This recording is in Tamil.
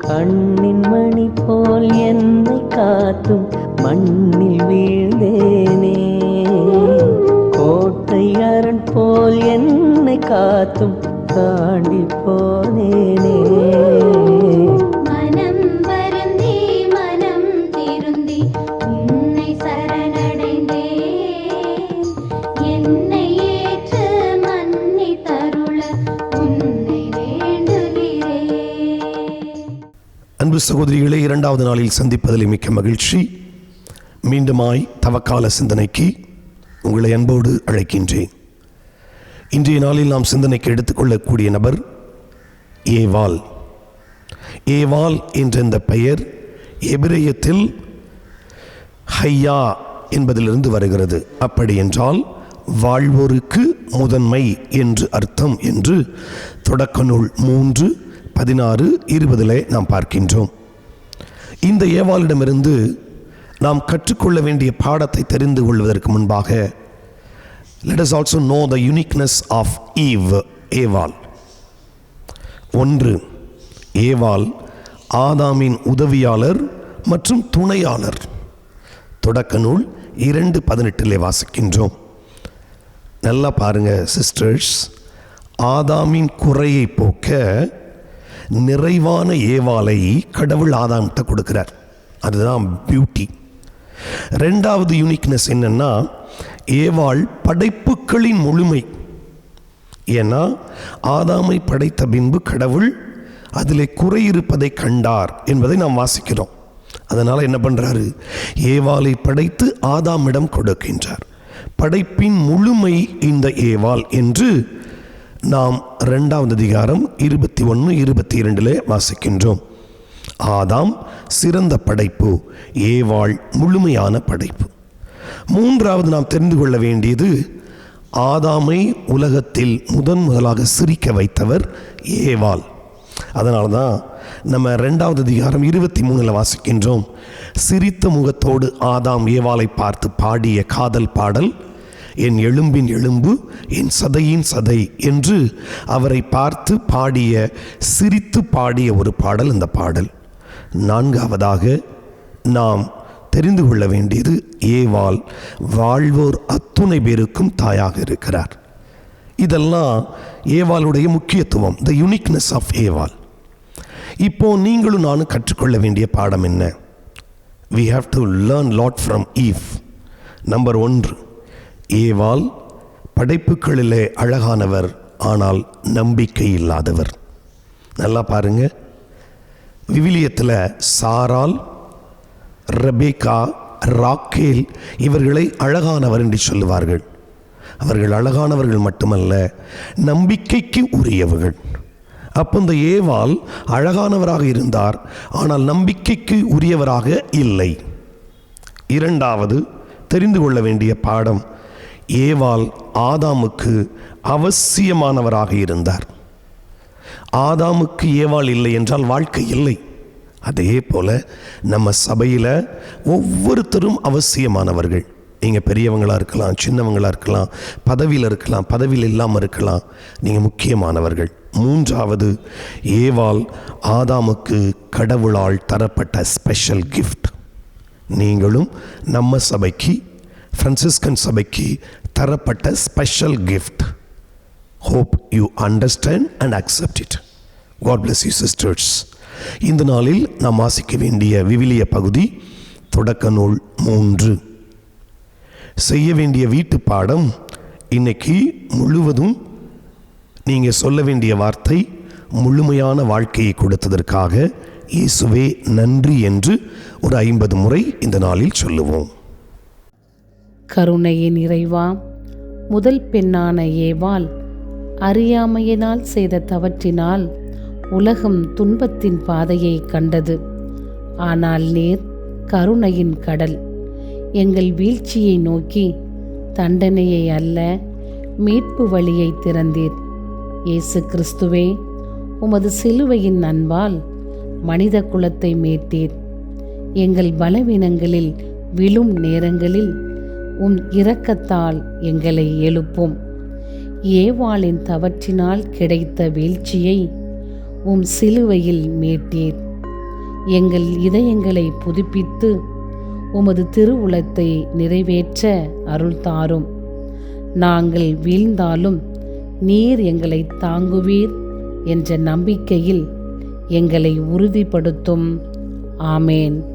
கண்ணின் மணி போல் என்னை காத்தும் மண்ணில் வீழ்ந்தேனே, கோட்டை அரண் போல் என்னை காத்தும் தாண்டி போனேனே. மனம் வருந்தி மனம் திருந்தி உன்னை சரணடைந்தே, என்னை ஏற்று மன்னி தருள உன்னை வேண்டுகிறேன். அன்பு சகோதரிகளே, இரண்டாவது நாளில் சந்திப்பதில் மிக்க மகிழ்ச்சி. மீண்டுமாய் தவக்கால சிந்தனைக்கு உங்களை அன்போடு அழைக்கின்றேன். இன்றைய நாளில் நாம் சிந்தனைக்கு எடுத்துக்கொள்ளக்கூடிய நபர் ஏவாள். ஏவாள் என்ற இந்த பெயர் எபிரேயத்தில் ஹையா என்பதிலிருந்து வருகிறது. அப்படி என்றால் வாழ்வோருக்கு முதன்மை என்று அர்த்தம் என்று தொடக்க நூல் 3:16-20 நாம் பார்க்கின்றோம். இந்த ஏவாளிடமிருந்து நாம் கற்றுக்கொள்ள வேண்டிய பாடத்தை தெரிந்து கொள்வதற்கு முன்பாக let us also know the uniqueness of Eve, ஏவாள். 1. ஏவாள் ஆதாமின் உதவியாளர் மற்றும் துணையாளர். தொடக்க நூல் 2:18 வாசிக்கின்றோம். நல்லா பாருங்க சிஸ்டர்ஸ், ஆதாமின் குறையை போக்க நிறைவான ஏவாளை கடவுள் ஆதாம்கிட்ட கொடுக்கிறார். அதுதான் பியூட்டி. ரெண்டாவது யூனிக்னஸ் என்னன்னா, ஏவாள் படைப்புகளின் முழுமை. ஏன்னா ஆதாமை படைத்த பின்பு கடவுள் அதிலே குறையிருப்பதை கண்டார் என்பதை நாம் வாசிக்கிறோம். அதனால் என்ன பண்ணுறாரு, ஏவாளை படைத்து ஆதாமிடம் கொடுக்கின்றார். படைப்பின் முழுமை இந்த ஏவாள் என்று நாம் 2வது அதிகாரம் 21-22 வாசிக்கின்றோம். ஆதாம் சிறந்த படைப்பு, ஏவாள் முழுமையான படைப்பு. 3வது நாம் தெரிந்து கொள்ள வேண்டியது, ஆதாமை உலகத்தில் முதலாக சிரிக்க வைத்தவர் ஏவாள். அதனால தான் நம்ம 2வது அதிகாரம் 23 வாசிக்கின்றோம். சிரித்த முகத்தோடு ஆதாம் ஏவாளை பார்த்து பாடிய காதல் பாடல், என் எலும்பின் எலும்பு என் சதையின் சதை என்று அவரை பார்த்து பாடிய, சிரித்து பாடிய ஒரு பாடல் இந்த பாடல். 4வதாக நாம் தெரிந்து கொள்ள வேண்டியது, ஏவாள் வாழ்வோர் அத்துணை பேருக்கும் தாயாக இருக்கிறார். இதெல்லாம் ஏவாளுடைய முக்கியத்துவம், த யூனிக்னஸ் ஆஃப் ஏவாள். இப்போ நீங்களும் நானும் கற்றுக்கொள்ள வேண்டிய பாடம் என்ன? we have to learn lot from Eve. Number 1, ஏவாள் படைப்புகளிலே அழகானவர், ஆனால் நம்பிக்கை இல்லாதவர். நல்லா பாருங்க, விவிலியத்தில் சாராள், ரெபேக்கா, ராக்கேல் இவர்களை அழகானவர் என்று சொல்லுவார்கள். அவர்கள் அழகானவர்கள் மட்டுமல்ல, நம்பிக்கைக்கு உரியவர்கள். அப்போ இந்த ஏவாள் அழகானவராக இருந்தார், ஆனால் நம்பிக்கைக்கு உரியவராக இல்லை. 2வது தெரிந்து கொள்ள வேண்டிய பாடம், ஏவாள் ஆதாமுக்கு அவசியமானவராக இருந்தார். ஆதாமுக்கு ஏவாள் இல்லை என்றால் வாழ்க்கை இல்லை. அதே போல நம்ம சபையில் ஒவ்வொருத்தரும் அவசியமானவர்கள். நீங்கள் பெரியவங்களாக இருக்கலாம், சின்னவங்களாக இருக்கலாம், பதவியில் இருக்கலாம், பதவியில் இல்லாமல் இருக்கலாம், நீங்கள் முக்கியமானவர்கள். 3வது, ஏவாள் ஆதாமுக்கு கடவுளால் தரப்பட்ட ஸ்பெஷல் கிஃப்ட். நீங்களும் நம்ம சபைக்கு, பிரான்சிஸ்கன் சபைக்கு தரப்பட்ட special gift. Hope you understand and accept it. God bless you sisters. இந்த நாளில் நாம் வாசிக்க வேண்டிய விவிலிய பகுதி தொடக்க நூல் 3. செய்ய வேண்டிய வீட்டு பாடம் இன்னைக்கு முழுவதும் நீங்கள் சொல்ல வேண்டிய வார்த்தை, முழுமையான வாழ்க்கையை கொடுத்ததற்காக இயேசுவே நன்றி என்று ஒரு 50 முறை இந்த நாளில் சொல்லுவோம். கருணையின் இறைவா, முதல் பெண்ணான ஏவாள் அறியாமையினால் செய்த தவற்றினால் உலகம் துன்பத்தின் பாதையை கண்டது. ஆனால் நீர் கருணையின் கடல். எங்கள் வீழ்ச்சியை நோக்கி தண்டனையை அல்ல, மீட்பு வழியை திறந்தீர். இயேசு கிறிஸ்துவே, உமது சிலுவையின் அன்பால் மனித குலத்தை மீட்டீர். எங்கள் பலவீனங்களில் விழும் நேரங்களில் உம் இரக்கத்தால் எங்களை எழுப்பும். ஏவாளின் தவற்றினால் கிடைத்த வீழ்ச்சியை உம் சிலுவையில் மீட்டீர். எங்கள் இதயங்களை புதுப்பித்து உமது திருவுளத்தை நிறைவேற்ற அருள் தாரும். நாங்கள் வீழ்ந்தாலும் நீர் எங்களை தாங்குவீர் என்ற நம்பிக்கையில் எங்களை உறுதிப்படுத்தும். ஆமேன்.